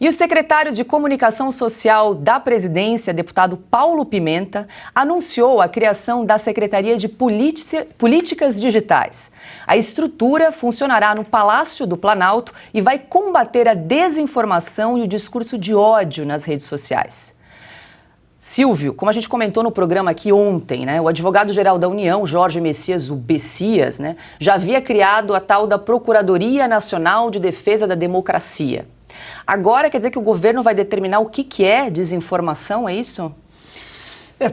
E o secretário de Comunicação Social da Presidência, deputado Paulo Pimenta, anunciou a criação da Secretaria de Políticas Digitais. A estrutura funcionará no Palácio do Planalto e vai combater a desinformação e o discurso de ódio nas redes sociais. Silvio, como a gente comentou no programa aqui ontem, o advogado-geral da União, Jorge Messias, o Bessias, já havia criado a tal da Procuradoria Nacional de Defesa da Democracia. Agora quer dizer que o governo vai determinar o que é desinformação, é isso?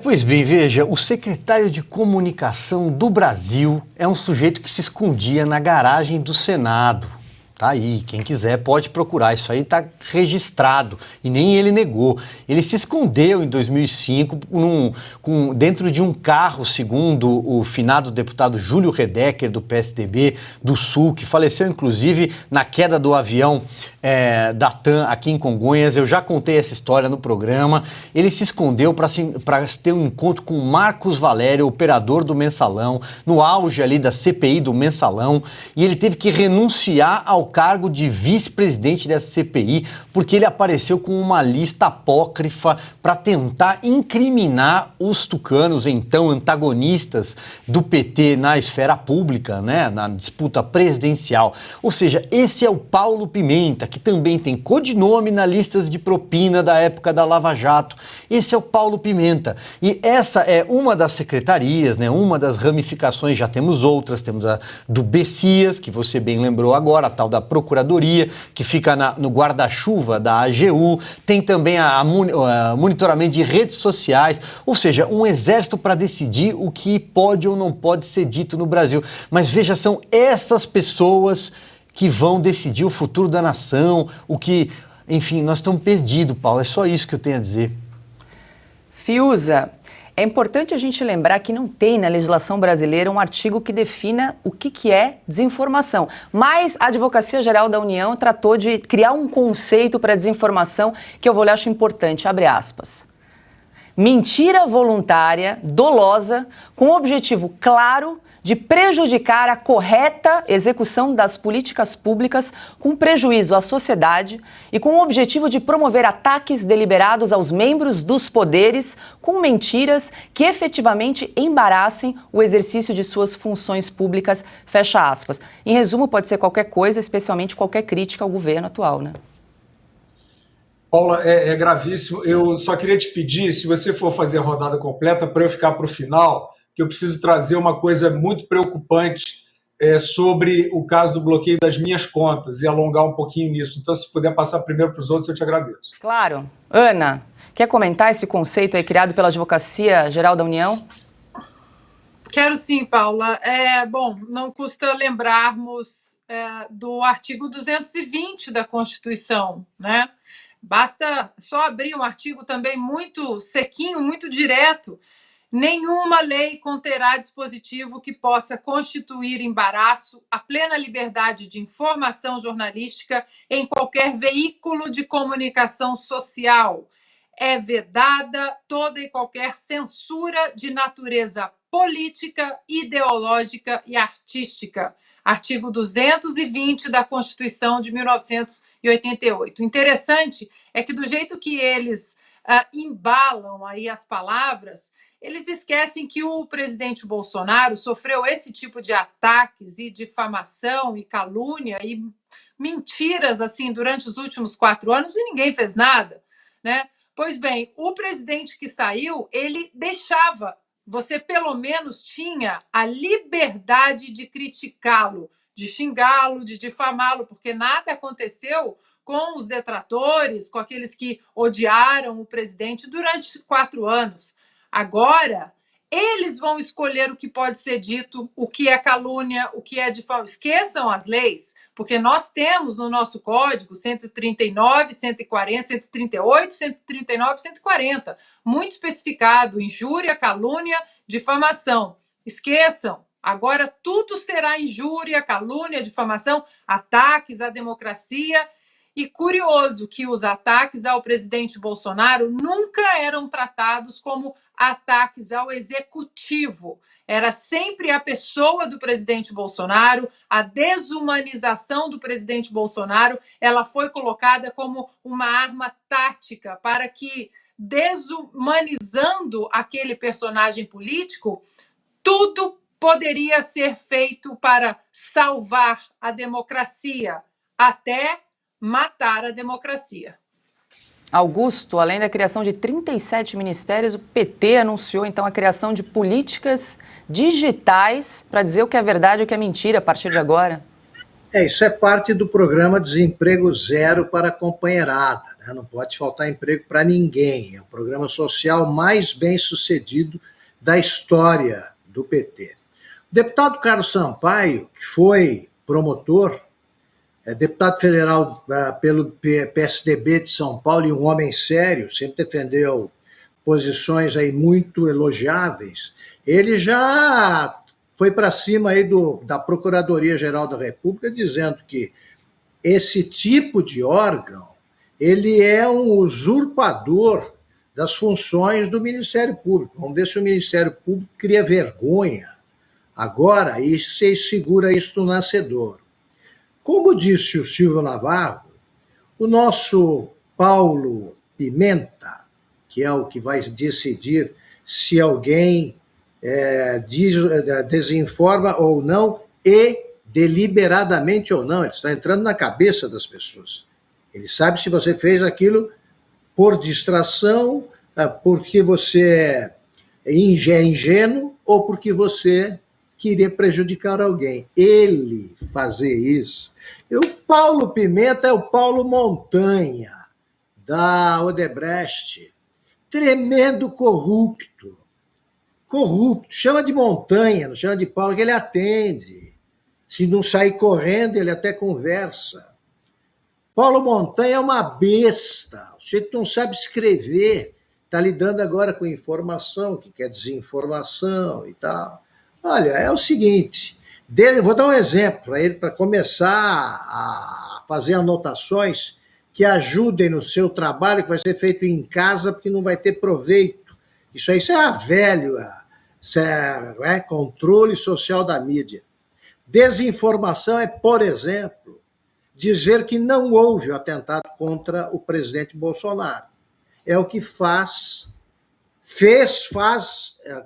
Pois bem, veja, o secretário de Comunicação do Brasil é um sujeito que se escondia na garagem do Senado. Tá aí, quem quiser pode procurar, isso aí está registrado e nem ele negou. Ele se escondeu em 2005 dentro de um carro, segundo o finado deputado Júlio Redecker, do PSDB do Sul, que faleceu inclusive na queda do avião da TAM aqui em Congonhas. Eu já contei essa história no programa. Ele se escondeu para ter um encontro com Marcos Valério, operador do Mensalão, no auge ali da CPI do Mensalão, e ele teve que renunciar ao cargo de vice-presidente dessa CPI, porque ele apareceu com uma lista apócrifa para tentar incriminar os tucanos, então antagonistas do PT na esfera pública, na disputa presidencial. Ou seja, esse é o Paulo Pimenta, que também tem codinome na lista de propina da época da Lava Jato. Esse é o Paulo Pimenta. E essa é uma das secretarias, uma das ramificações, já temos outras, temos a do Bessias, que você bem lembrou agora, a tal da Procuradoria, que fica no guarda-chuva da AGU, tem também a monitoramento de redes sociais, ou seja, um exército para decidir o que pode ou não pode ser dito no Brasil. Mas veja, são essas pessoas que vão decidir o futuro da nação, enfim, nós estamos perdidos, Paulo, é só isso que eu tenho a dizer. Fiuza, é importante a gente lembrar que não tem na legislação brasileira um artigo que defina o que é desinformação. Mas a Advocacia Geral da União tratou de criar um conceito para desinformação que eu vou ler, acho importante, abre aspas. Mentira voluntária, dolosa, com o objetivo claro de prejudicar a correta execução das políticas públicas com prejuízo à sociedade e com o objetivo de promover ataques deliberados aos membros dos poderes com mentiras que efetivamente embaraçem o exercício de suas funções públicas, fecha aspas. Em resumo, pode ser qualquer coisa, especialmente qualquer crítica ao governo atual, Paula, é gravíssimo. Eu só queria te pedir, se você for fazer a rodada completa, para eu ficar para o final, que eu preciso trazer uma coisa muito preocupante sobre o caso do bloqueio das minhas contas e alongar um pouquinho nisso. Então, se puder passar primeiro para os outros, eu te agradeço. Claro. Ana, quer comentar esse conceito aí criado pela Advocacia Geral da União? Quero sim, Paula. Bom, não custa lembrarmos do artigo 220 da Constituição, Basta só abrir um artigo também muito sequinho, muito direto. Nenhuma lei conterá dispositivo que possa constituir embaraço à plena liberdade de informação jornalística em qualquer veículo de comunicação social. É vedada toda e qualquer censura de natureza política, ideológica e artística. Artigo 220 da Constituição de 1988. Interessante é que, do jeito que eles embalam aí as palavras, eles esquecem que o presidente Bolsonaro sofreu esse tipo de ataques e difamação e calúnia e mentiras assim durante os últimos 4 anos e ninguém fez nada, Pois bem, o presidente que saiu, ele deixava, você pelo menos tinha a liberdade de criticá-lo, de xingá-lo, de difamá-lo, porque nada aconteceu com os detratores, com aqueles que odiaram o presidente durante 4 anos. Agora, eles vão escolher o que pode ser dito, o que é calúnia, o que é difamação. Esqueçam as leis, porque nós temos no nosso código 139, 140, 138, 139, 140, muito especificado, injúria, calúnia, difamação. Esqueçam, agora tudo será injúria, calúnia, difamação, ataques à democracia. E curioso que os ataques ao presidente Bolsonaro nunca eram tratados como ataques ao executivo. Era sempre a pessoa do presidente Bolsonaro, a desumanização do presidente Bolsonaro, ela foi colocada como uma arma tática para que, desumanizando aquele personagem político, tudo poderia ser feito para salvar a democracia, até matar a democracia. Augusto, além da criação de 37 ministérios, o PT anunciou então a criação de políticas digitais para dizer o que é verdade e o que é mentira a partir de agora. Isso é parte do programa Desemprego Zero para a companheirada, né? Não pode faltar emprego para ninguém. É o programa social mais bem sucedido da história do PT. O deputado Carlos Sampaio, que foi promotor, deputado federal pelo PSDB de São Paulo e um homem sério, sempre defendeu posições aí muito elogiáveis, ele já foi para cima aí da Procuradoria-Geral da República dizendo que esse tipo de órgão ele é um usurpador das funções do Ministério Público. Vamos ver se o Ministério Público cria vergonha agora e se segura isso no nascedor. Como disse o Silvio Navarro, o nosso Paulo Pimenta, que é o que vai decidir se alguém desinforma ou não e deliberadamente ou não, ele está entrando na cabeça das pessoas. Ele sabe se você fez aquilo por distração, porque você é ingênuo ou porque você queria prejudicar alguém. Ele fazer isso. E o Paulo Pimenta é o Paulo Montanha, da Odebrecht. Tremendo corrupto. Chama de Montanha, não chama de Paulo, que ele atende. Se não sair correndo, ele até conversa. Paulo Montanha é uma besta. O sujeito não sabe escrever. Está lidando agora com informação, que quer desinformação e tal. Olha, é o seguinte, vou dar um exemplo para ele, para começar a fazer anotações que ajudem no seu trabalho, que vai ser feito em casa, porque não vai ter proveito. Isso é velho, isso é controle social da mídia. Desinformação é, por exemplo, dizer que não houve o atentado contra o presidente Bolsonaro. É o que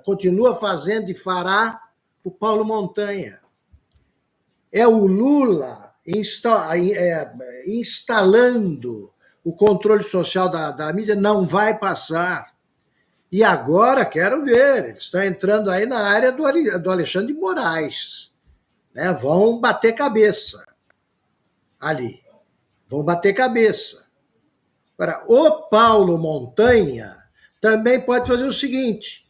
continua fazendo e fará o Paulo Montanha. É o Lula instalando o controle social da mídia, não vai passar. E agora, quero ver, eles estão entrando aí na área do Alexandre de Moraes. Né? Vão bater cabeça ali. Vão bater cabeça. Agora, o Paulo Montanha também pode fazer o seguinte: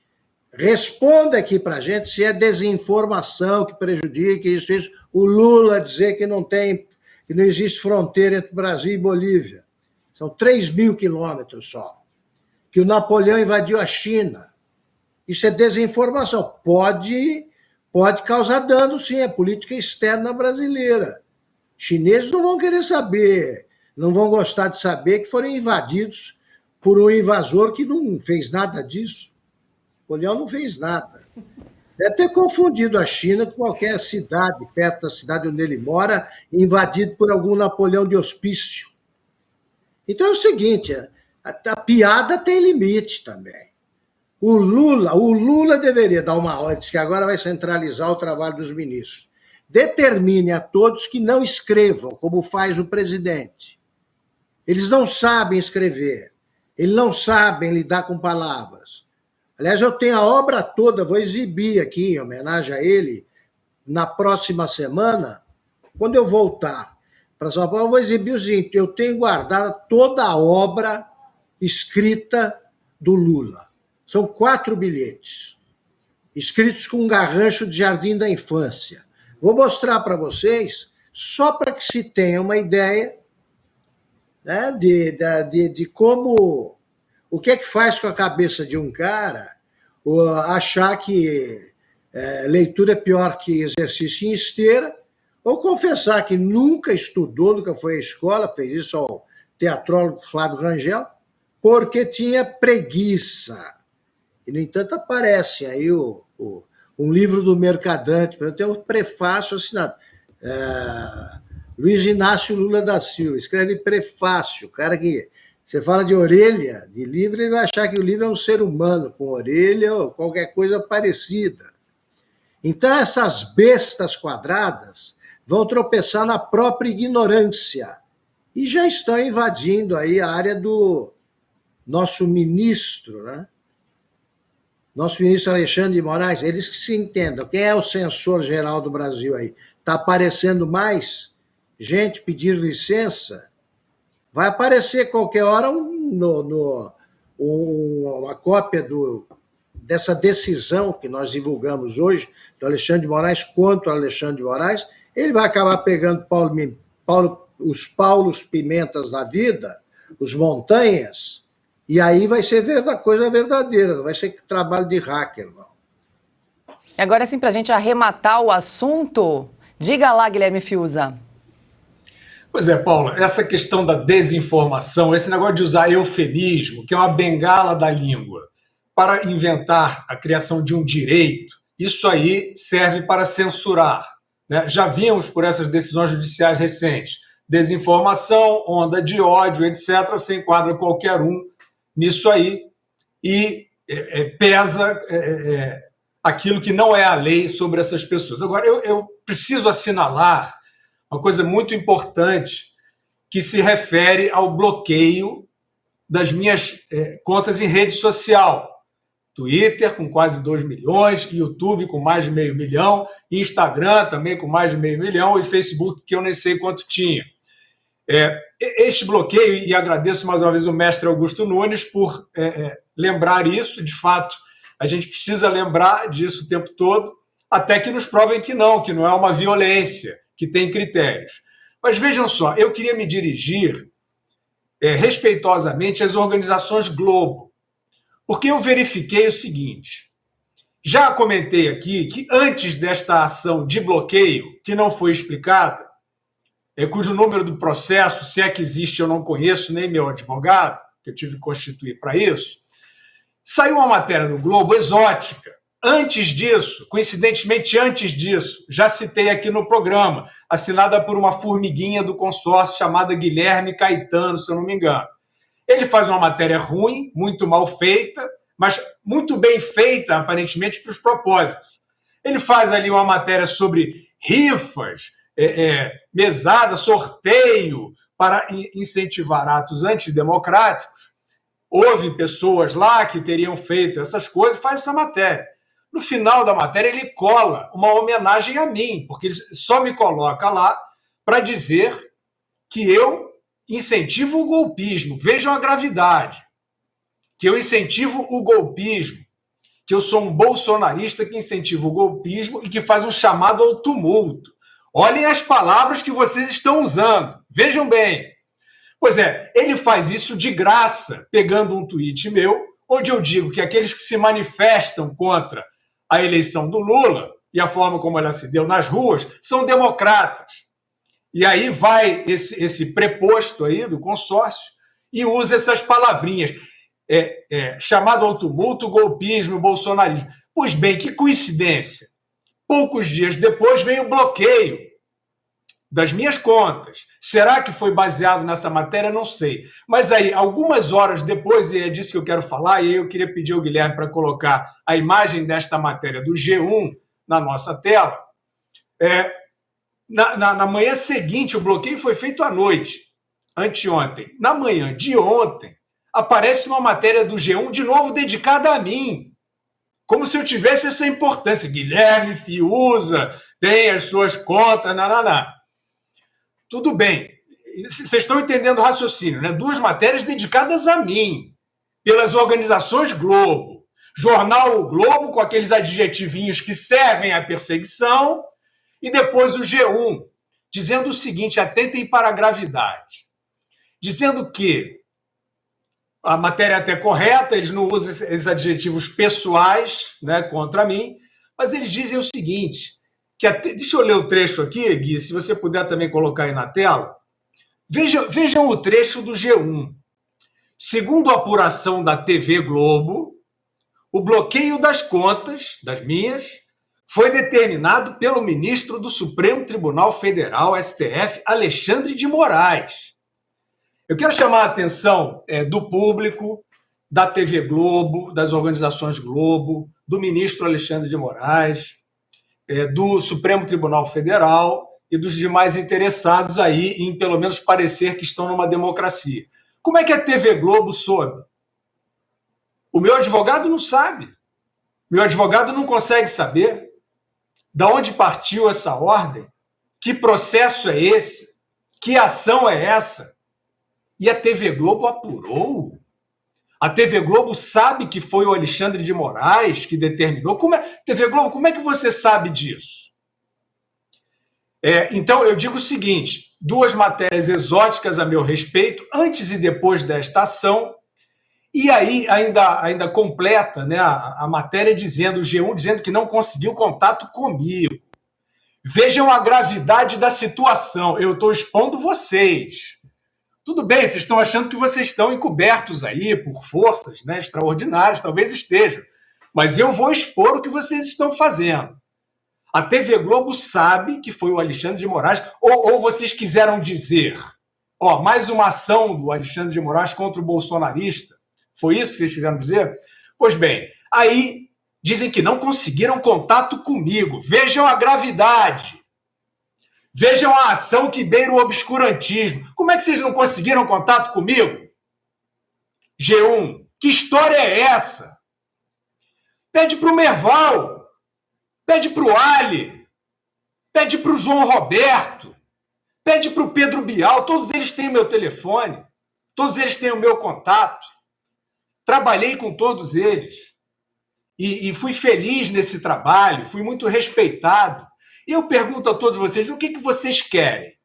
responda aqui para a gente se é desinformação que prejudica isso. O Lula dizer que não existe fronteira entre Brasil e Bolívia. São 3.000 quilômetros só. Que o Napoleão invadiu a China. Isso é desinformação. Pode causar dano, sim, à política externa brasileira. Chineses não vão querer saber, não vão gostar de saber que foram invadidos por um invasor que não fez nada disso. Napoleão não fez nada. Deve ter confundido a China com qualquer cidade, perto da cidade onde ele mora, invadido por algum Napoleão de hospício. Então é o seguinte, a piada tem limite também. O Lula deveria dar uma ordem, que agora vai centralizar o trabalho dos ministros. Determine a todos que não escrevam, como faz o presidente. Eles não sabem escrever, eles não sabem lidar com palavras. Aliás, eu tenho a obra toda, vou exibir aqui em homenagem a ele, na próxima semana, quando eu voltar para São Paulo, eu vou exibir o seguinte: eu tenho guardado toda a obra escrita do Lula. São 4 bilhetes, escritos com um garrancho de Jardim da Infância. Vou mostrar para vocês, só para que se tenha uma ideia, né, de como... O que é que faz com a cabeça de um cara achar que leitura é pior que exercício em esteira, ou confessar que nunca estudou, nunca foi à escola, fez isso ao teatrólogo Flávio Rangel, porque tinha preguiça. E, no entanto, aparece aí um livro do Mercadante, tem um prefácio assinado. Luiz Inácio Lula da Silva, escreve prefácio, cara que você fala de orelha de livro, ele vai achar que o livro é um ser humano com orelha ou qualquer coisa parecida. Então, essas bestas quadradas vão tropeçar na própria ignorância e já estão invadindo aí a área do nosso ministro, né? Nosso ministro Alexandre de Moraes, eles que se entendam. Quem é o censor geral do Brasil aí? Está aparecendo mais gente pedir licença? Vai aparecer qualquer hora uma cópia dessa decisão que nós divulgamos hoje, do Alexandre de Moraes contra o Alexandre de Moraes. Ele vai acabar pegando os Paulos Pimentas da vida, os Montanhas, e aí vai ser coisa verdadeira, não vai ser trabalho de hacker, não. E agora, assim, para a gente arrematar o assunto, diga lá, Guilherme Fiuza. Pois é, Paula, essa questão da desinformação, esse negócio de usar eufemismo, que é uma bengala da língua, para inventar a criação de um direito, isso aí serve para censurar, né? Já vimos por essas decisões judiciais recentes, desinformação, onda de ódio, etc. Você enquadra qualquer um nisso aí e pesa aquilo que não é a lei sobre essas pessoas. Agora, eu preciso assinalar uma coisa muito importante que se refere ao bloqueio das minhas contas em rede social. Twitter com quase 2 milhões, YouTube com mais de 500 mil, Instagram também com mais de 500 mil e Facebook que eu nem sei quanto tinha. Este bloqueio, e agradeço mais uma vez o mestre Augusto Nunes por lembrar isso, de fato, a gente precisa lembrar disso o tempo todo, até que nos provem que não é uma violência, que tem critérios. Mas vejam só, eu queria me dirigir respeitosamente às organizações Globo, porque eu verifiquei o seguinte, já comentei aqui que antes desta ação de bloqueio, que não foi explicada, cujo número do processo, se é que existe, eu não conheço, nem meu advogado, que eu tive que constituir para isso, saiu uma matéria no Globo exótica. Antes disso, coincidentemente antes disso, já citei aqui no programa, assinada por uma formiguinha do consórcio chamada Guilherme Caetano, se eu não me engano. Ele faz uma matéria ruim, muito mal feita, mas muito bem feita, aparentemente, para os propósitos. Ele faz ali uma matéria sobre rifas, mesada, sorteio, para incentivar atos antidemocráticos. Houve pessoas lá que teriam feito essas coisas, faz essa matéria. No final da matéria, ele cola uma homenagem a mim, porque ele só me coloca lá para dizer que eu incentivo o golpismo. Vejam a gravidade. Que eu incentivo o golpismo. Que eu sou um bolsonarista que incentiva o golpismo e que faz um chamado ao tumulto. Olhem as palavras que vocês estão usando. Vejam bem. Pois é, ele faz isso de graça, pegando um tweet meu, onde eu digo que aqueles que se manifestam contra a eleição do Lula e a forma como ela se deu nas ruas são democratas. E aí vai esse preposto aí do consórcio e usa essas palavrinhas. Chamado ao tumulto, golpismo, bolsonarismo. Pois bem, que coincidência. Poucos dias depois vem o bloqueio das minhas contas. Será que foi baseado nessa matéria? Não sei. Mas aí, algumas horas depois, e é disso que eu quero falar, e aí eu queria pedir ao Guilherme para colocar a imagem desta matéria do G1 na nossa tela. Na manhã seguinte, o bloqueio foi feito à noite, anteontem. Na manhã de ontem, aparece uma matéria do G1 de novo dedicada a mim. Como se eu tivesse essa importância. Guilherme Fiuza tem as suas contas, nananá. Tudo bem, vocês estão entendendo o raciocínio, né? 2 matérias dedicadas a mim, pelas organizações Globo. Jornal O Globo, com aqueles adjetivinhos que servem à perseguição, e depois o G1, dizendo o seguinte, atentem para a gravidade, dizendo que a matéria é até correta, eles não usam esses adjetivos pessoais, né, contra mim, mas eles dizem o seguinte, Deixa eu ler o trecho aqui, Gui, se você puder também colocar aí na tela. Vejam o trecho do G1. Segundo a apuração da TV Globo, o bloqueio das contas, das minhas, foi determinado pelo ministro do Supremo Tribunal Federal, STF, Alexandre de Moraes. Eu quero chamar a atenção do público, da TV Globo, das organizações Globo, do ministro Alexandre de Moraes, do Supremo Tribunal Federal e dos demais interessados aí em, pelo menos, parecer que estão numa democracia. Como é que a TV Globo soube? O meu advogado não sabe. Meu advogado não consegue saber de onde partiu essa ordem, que processo é esse, que ação é essa. E a TV Globo apurou. A TV Globo sabe que foi o Alexandre de Moraes que determinou. TV Globo, como é que você sabe disso? Então, eu digo o seguinte, 2 matérias exóticas a meu respeito, antes e depois desta ação, e aí ainda completa, né, a matéria dizendo, o G1 dizendo que não conseguiu contato comigo. Vejam a gravidade da situação, eu estou expondo vocês. Tudo bem, vocês estão achando que vocês estão encobertos aí por forças, né, extraordinárias, talvez estejam, mas eu vou expor o que vocês estão fazendo. A TV Globo sabe que foi o Alexandre de Moraes, ou vocês quiseram dizer, mais uma ação do Alexandre de Moraes contra o bolsonarista? Foi isso que vocês quiseram dizer? Pois bem, aí dizem que não conseguiram contato comigo. Vejam a gravidade. Vejam a ação que beira o obscurantismo. Como é que vocês não conseguiram contato comigo? G1, que história é essa? Pede para o Merval, pede para o Ali, pede para o João Roberto, pede para o Pedro Bial, todos eles têm o meu telefone, todos eles têm o meu contato. Trabalhei com todos eles e fui feliz nesse trabalho, fui muito respeitado. E eu pergunto a todos vocês, o que vocês querem?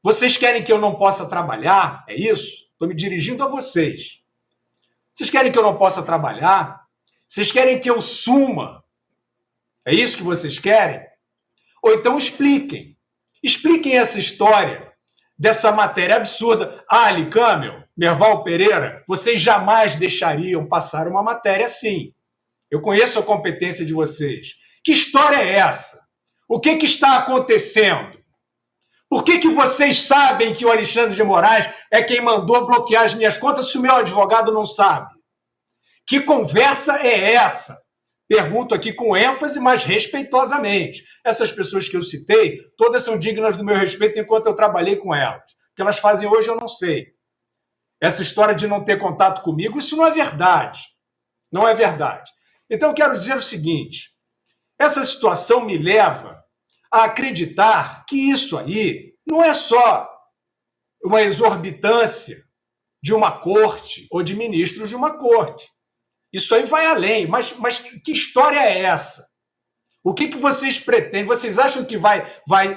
Vocês querem que eu não possa trabalhar? É isso? Estou me dirigindo a vocês. Vocês querem que eu não possa trabalhar? Vocês querem que eu suma? É isso que vocês querem? Ou então expliquem. Expliquem essa história dessa matéria absurda. Ali Câmara, Merval Pereira, vocês jamais deixariam passar uma matéria assim. Eu conheço a competência de vocês. Que história é essa? O que está acontecendo? Por que vocês sabem que o Alexandre de Moraes é quem mandou bloquear as minhas contas se o meu advogado não sabe? Que conversa é essa? Pergunto aqui com ênfase, mas respeitosamente. Essas pessoas que eu citei, todas são dignas do meu respeito enquanto eu trabalhei com elas. O que elas fazem hoje eu não sei. Essa história de não ter contato comigo, isso não é verdade. Não é verdade. Então eu quero dizer o seguinte, essa situação me leva a acreditar que isso aí não é só uma exorbitância de uma corte ou de ministros de uma corte. Isso aí vai além. Mas que história é essa? O que vocês pretendem? Vocês acham que vai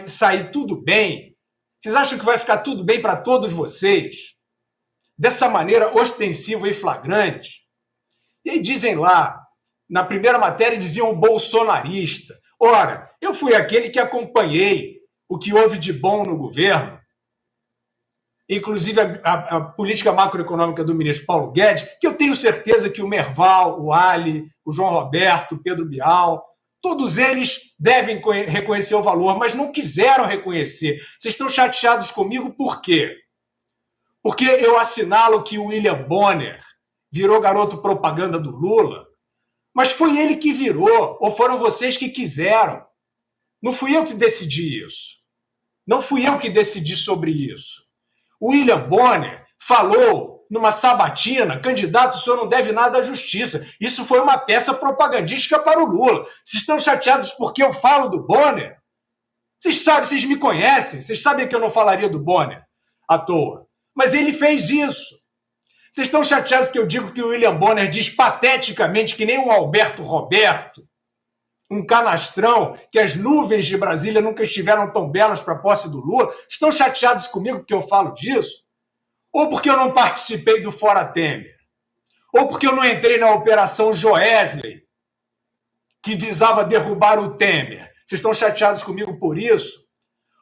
sair tudo bem? Vocês acham que vai ficar tudo bem para todos vocês? Dessa maneira ostensiva e flagrante? E aí dizem lá, na primeira matéria diziam bolsonarista. Ora, eu fui aquele que acompanhei o que houve de bom no governo, inclusive a política macroeconômica do ministro Paulo Guedes, que eu tenho certeza que o Merval, o Ali, o João Roberto, o Pedro Bial, todos eles devem reconhecer o valor, mas não quiseram reconhecer. Vocês estão chateados comigo por quê? Porque eu assinalo que o William Bonner virou garoto propaganda do Lula, mas foi ele que virou, ou foram vocês que quiseram. Não fui eu que decidi isso. Não fui eu que decidi sobre isso. O William Bonner falou numa sabatina, candidato, o senhor não deve nada à justiça. Isso foi uma peça propagandística para o Lula. Vocês estão chateados porque eu falo do Bonner? Vocês sabem, vocês me conhecem, vocês sabem que eu não falaria do Bonner à toa. Mas ele fez isso. Vocês estão chateados porque eu digo que o William Bonner diz pateticamente que nem um Alberto Roberto, um canastrão, que as nuvens de Brasília nunca estiveram tão belas para a posse do Lula? Estão chateados comigo porque eu falo disso? Ou porque eu não participei do Fora Temer? Ou porque eu não entrei na Operação Joesley, que visava derrubar o Temer? Vocês estão chateados comigo por isso?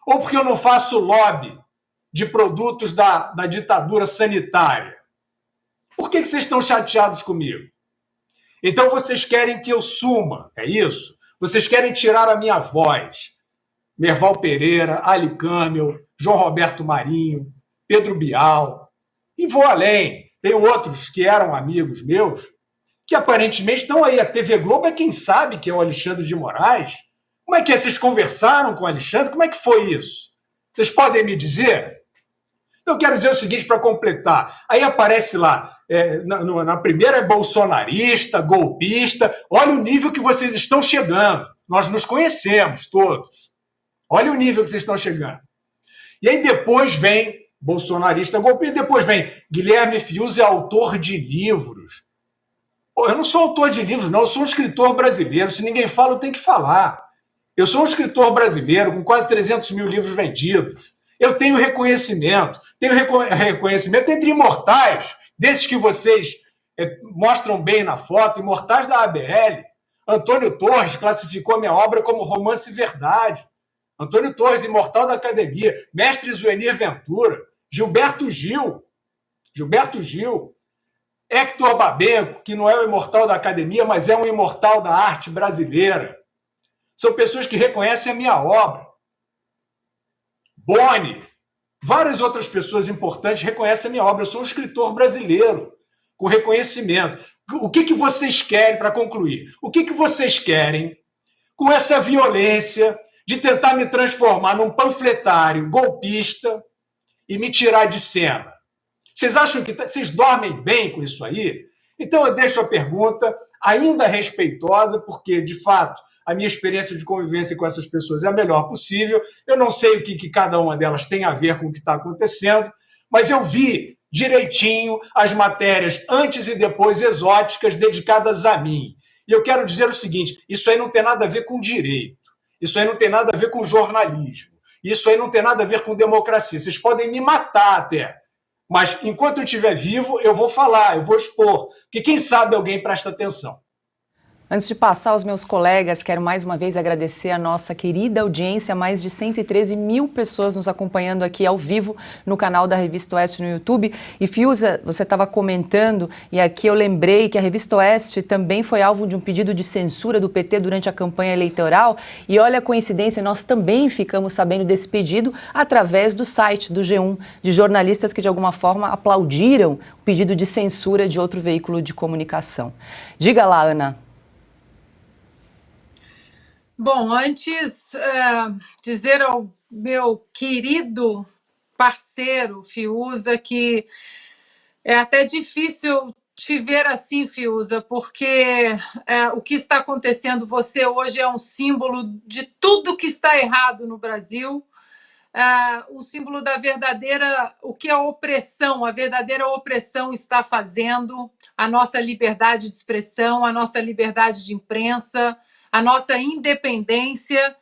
Ou porque eu não faço lobby de produtos da ditadura sanitária? Por que vocês estão chateados comigo? Então vocês querem que eu suma, é isso? Vocês querem tirar a minha voz. Merval Pereira, Ali Câmel, João Roberto Marinho, Pedro Bial. E vou além. Tem outros que eram amigos meus, que aparentemente estão aí. A TV Globo é quem sabe que é o Alexandre de Moraes. Como é que é? Vocês conversaram com o Alexandre? Como é que foi isso? Vocês podem me dizer? Então, eu quero dizer o seguinte para completar. Aí aparece lá, na primeira é bolsonarista, golpista. Olha o nível que vocês estão chegando. Nós nos conhecemos todos. Olha o nível que vocês estão chegando. E aí depois vem bolsonarista, golpista, depois vem Guilherme Fiuza, é autor de livros. Pô, eu não sou autor de livros, não. Eu sou um escritor brasileiro. Se ninguém fala, eu tenho que falar. Eu sou um escritor brasileiro com quase 300 mil livros vendidos. Eu tenho reconhecimento. Tenho reconhecimento entre imortais, desses que vocês mostram bem na foto, imortais da ABL. Antônio Torres classificou minha obra como romance e verdade. Antônio Torres, imortal da academia. Mestre Zuenir Ventura. Gilberto Gil. Hector Babenco, que não é um imortal da academia, mas é um imortal da arte brasileira. São pessoas que reconhecem a minha obra. Boni, várias outras pessoas importantes reconhecem a minha obra. Eu sou um escritor brasileiro, com reconhecimento. O que vocês querem, para concluir? O que vocês querem com essa violência de tentar me transformar num panfletário golpista e me tirar de cena? Vocês acham que vocês dormem bem com isso aí? Então eu deixo a pergunta ainda respeitosa, porque, de fato, a minha experiência de convivência com essas pessoas é a melhor possível. Eu não sei o que cada uma delas tem a ver com o que está acontecendo, mas eu vi direitinho as matérias antes e depois exóticas dedicadas a mim. E eu quero dizer o seguinte, isso aí não tem nada a ver com direito, isso aí não tem nada a ver com jornalismo, isso aí não tem nada a ver com democracia. Vocês podem me matar até, mas enquanto eu estiver vivo, eu vou falar, eu vou expor, porque quem sabe alguém presta atenção. Antes de passar aos meus colegas, quero mais uma vez agradecer a nossa querida audiência, mais de 113 mil pessoas nos acompanhando aqui ao vivo no canal da Revista Oeste no YouTube. E Fiuza, você estava comentando, e aqui eu lembrei que a Revista Oeste também foi alvo de um pedido de censura do PT durante a campanha eleitoral. E olha a coincidência, nós também ficamos sabendo desse pedido através do site do G1, de jornalistas que de alguma forma aplaudiram o pedido de censura de outro veículo de comunicação. Diga lá, Ana. Bom, antes, dizer ao meu querido parceiro, Fiuza, que é até difícil te ver assim, Fiuza, porque o que está acontecendo, você hoje é um símbolo de tudo que está errado no Brasil, um símbolo da verdadeira, o que a verdadeira opressão está fazendo, a nossa liberdade de expressão, a nossa liberdade de imprensa, a nossa independência,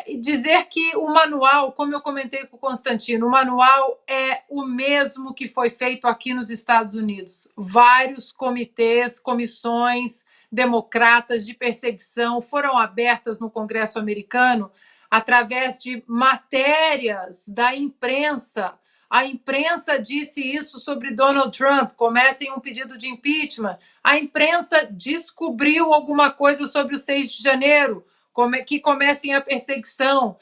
e dizer que o manual, como eu comentei com o Constantino, o manual é o mesmo que foi feito aqui nos Estados Unidos. Vários comitês, comissões democratas de perseguição foram abertas no Congresso americano através de matérias da imprensa. A imprensa disse isso sobre Donald Trump, comecem um pedido de impeachment. A imprensa descobriu alguma coisa sobre o 6 de janeiro, que comecem a perseguição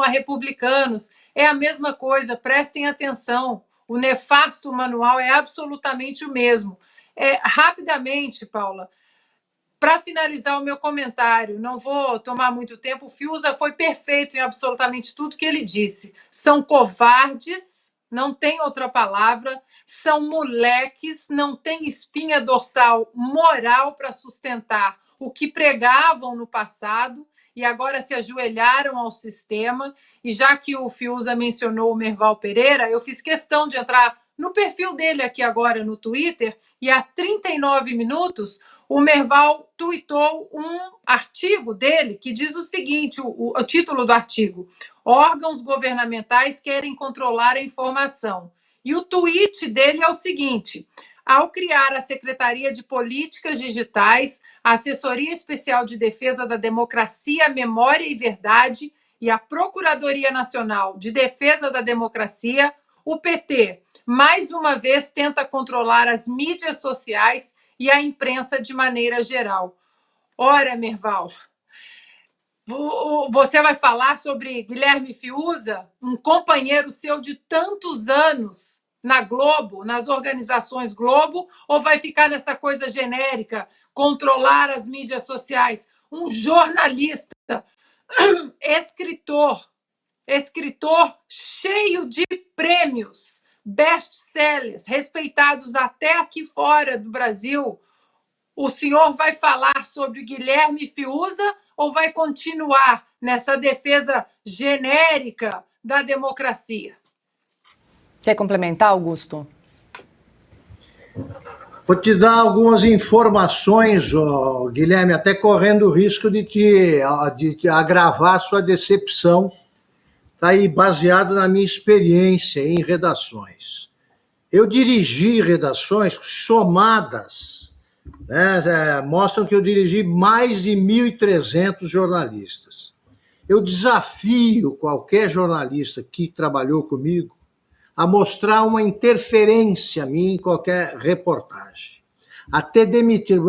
a republicanos. É a mesma coisa, prestem atenção. O nefasto manual é absolutamente o mesmo. Rapidamente, Paula, para finalizar o meu comentário, não vou tomar muito tempo, o Fiuza foi perfeito em absolutamente tudo que ele disse. São covardes, não tem outra palavra, são moleques, não tem espinha dorsal moral para sustentar o que pregavam no passado e agora se ajoelharam ao sistema. E já que o Fiuza mencionou o Merval Pereira, eu fiz questão de entrar no perfil dele aqui agora no Twitter e há 39 minutos o Merval tuitou um artigo dele que diz o seguinte, o título do artigo: órgãos governamentais querem controlar a informação. E o tweet dele é o seguinte: ao criar a Secretaria de Políticas Digitais, a Assessoria Especial de Defesa da Democracia, Memória e Verdade e a Procuradoria Nacional de Defesa da Democracia, o PT, mais uma vez, tenta controlar as mídias sociais e a imprensa de maneira geral. Ora, Merval, você vai falar sobre Guilherme Fiuza, um companheiro seu de tantos anos na Globo, nas organizações Globo, ou vai ficar nessa coisa genérica, controlar as mídias sociais? Um jornalista, escritor cheio de prêmios, best-sellers, respeitados até aqui fora do Brasil. O senhor vai falar sobre Guilherme Fiuza ou vai continuar nessa defesa genérica da democracia? Quer complementar, Augusto? Vou te dar algumas informações, Guilherme, até correndo o risco de te agravar sua decepção. Está aí baseado na minha experiência em redações. Eu dirigi redações somadas, né, mostram que eu dirigi mais de 1.300 jornalistas. Eu desafio qualquer jornalista que trabalhou comigo a mostrar uma interferência minha em qualquer reportagem. Até demitir,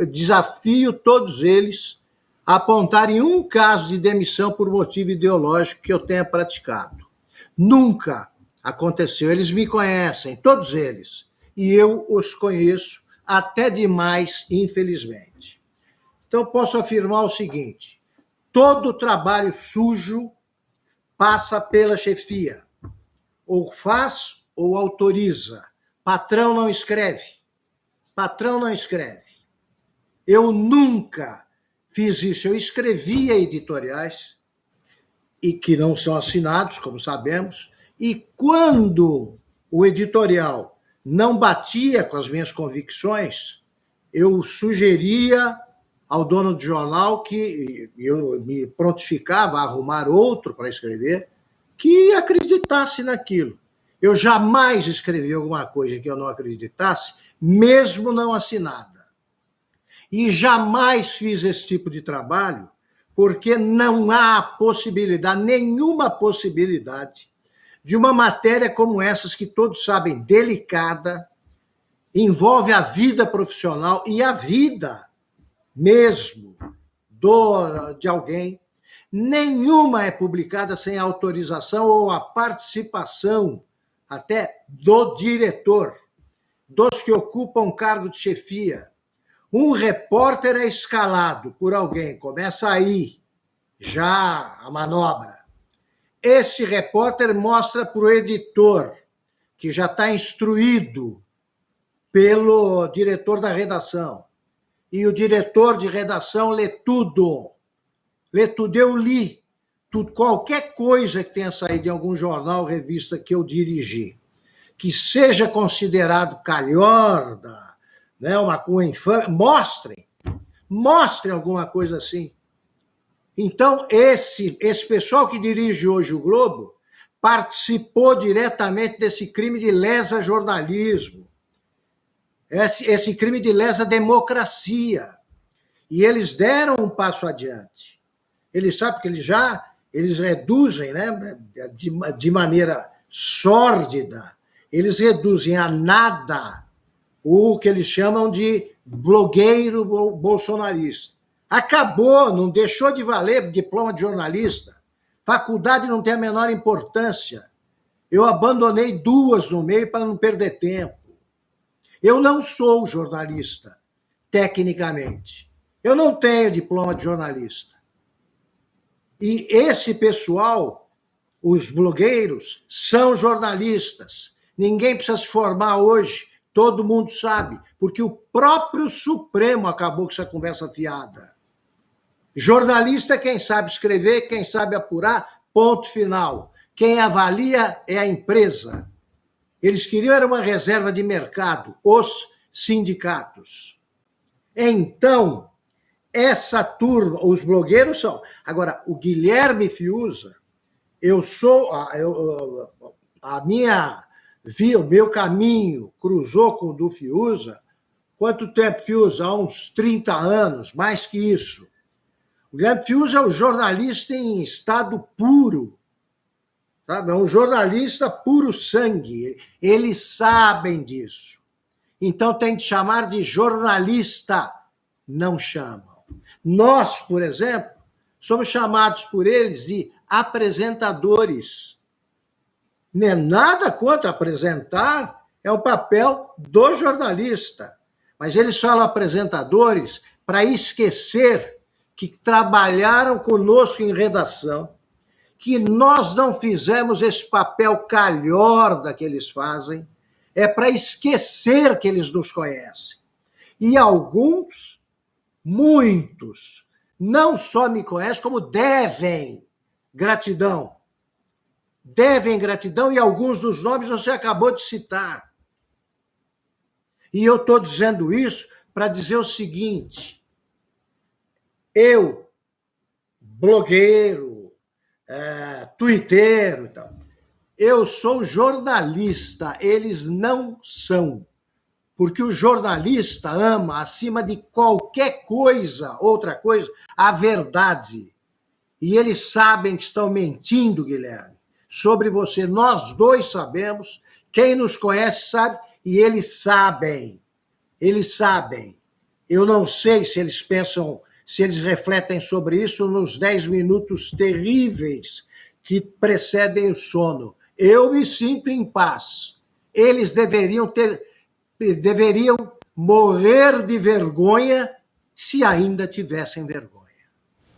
desafio todos eles a apontarem um caso de demissão por motivo ideológico que eu tenha praticado. Nunca aconteceu. Eles me conhecem, todos eles, e eu os conheço até demais, infelizmente. Então, posso afirmar o seguinte: todo trabalho sujo passa pela chefia. Ou faz ou autoriza. Patrão não escreve. Patrão não escreve. Eu nunca fiz isso. Eu escrevia editoriais, e que não são assinados, como sabemos, e quando o editorial não batia com as minhas convicções, eu sugeria ao dono do jornal que eu me prontificava a arrumar outro para escrever, que acreditasse naquilo. Eu jamais escrevi alguma coisa que eu não acreditasse, mesmo não assinada. E jamais fiz esse tipo de trabalho, porque não há possibilidade, nenhuma possibilidade, de uma matéria como essas, que todos sabem, delicada, envolve a vida profissional e a vida mesmo de alguém. Nenhuma é publicada sem autorização ou a participação até do diretor, dos que ocupam cargo de chefia. Um repórter é escalado por alguém, começa aí já a manobra. Esse repórter mostra para o editor, que já está instruído pelo diretor da redação, e o diretor de redação lê tudo. Lê tudo, eu li tudo, qualquer coisa que tenha saído em algum jornal, revista que eu dirigi, que seja considerado calhorda, né, uma infame, mostrem alguma coisa assim. Então, esse pessoal que dirige hoje o Globo participou diretamente desse crime de lesa jornalismo, esse crime de lesa democracia. E eles deram um passo adiante. Eles sabem que eles reduzem, né, de maneira sórdida, eles reduzem a nada o que eles chamam de blogueiro bolsonarista. Acabou, não deixou de valer diploma de jornalista. Faculdade não tem a menor importância. Eu abandonei 2 no meio para não perder tempo. Eu não sou jornalista, tecnicamente. Eu não tenho diploma de jornalista. E esse pessoal, os blogueiros, são jornalistas. Ninguém precisa se formar hoje, todo mundo sabe, porque o próprio Supremo acabou com essa conversa fiada. Jornalista é quem sabe escrever, quem sabe apurar, ponto final. Quem avalia é a empresa. Eles queriam era uma reserva de mercado, os sindicatos. Então, essa turma, os blogueiros são... Agora, o Guilherme Fiuza, a minha o meu caminho cruzou com o do Fiuza. Quanto tempo, Fiuza? Há uns 30 anos, mais que isso. O Guilherme Fiuza é um jornalista em estado puro, sabe? É um jornalista puro sangue. Eles sabem disso. Então tem de chamar de jornalista. Não chamam. Nós, por exemplo, somos chamados por eles de apresentadores. Nem nada contra apresentar, é o papel do jornalista. Mas eles falam apresentadores para esquecer que trabalharam conosco em redação, que nós não fizemos esse papel calhorda que eles fazem, é para esquecer que eles nos conhecem. E alguns, muitos, não só me conhecem, como devem gratidão. Devem gratidão, e alguns dos nomes você acabou de citar. E eu estou dizendo isso para dizer o seguinte: eu, blogueiro, tuiteiro e tal, eu sou jornalista, eles não são. Porque o jornalista ama, acima de qualquer coisa, outra coisa, a verdade. E eles sabem que estão mentindo, Guilherme, sobre você. Nós dois sabemos, quem nos conhece sabe, e eles sabem. Eles sabem. Eu não sei se eles pensam, se eles refletem sobre isso nos 10 minutos terríveis que precedem o sono. Eu me sinto em paz. Eles deveriam morrer de vergonha se ainda tivessem vergonha.